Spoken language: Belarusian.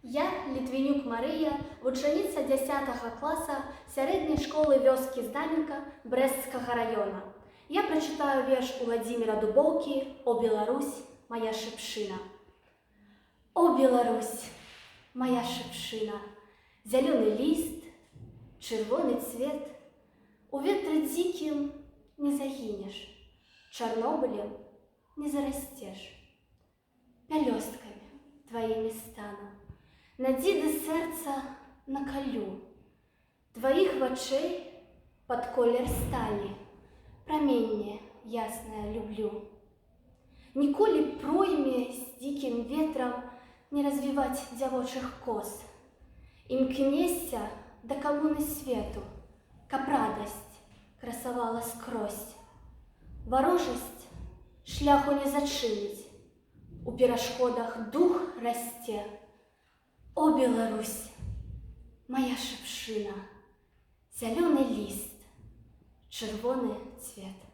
Я, Літвінюк Марыя, вучаніца 10 класа сярэдняй школы вёскі Здаменка Брэсцкага района. Я прачытаю верш Уладзіміра Дубоўкі «О Беларусь, моя шыпшына». О Беларусь, моя шыпшына, зялёны ліст, чырвоны цвет, у ветры дзікім не загінеш, Чарнобылем не зарасцеш. Пялёсткамі тваімі стану, надзіды сэрца накалю, тваіх вачэй пад колер сталі, праменне яснае люблю. Ніколі пройме з дзікім ветрам не развіваць дзявочых кос. Імкнешся да камуны свету, каб радасць красавала скрозь. Варожасць шляху не зачыніць, у перашкодах дух расце. О Беларусь, моя шыпшына, зялёны ліст, чырвоны цвет.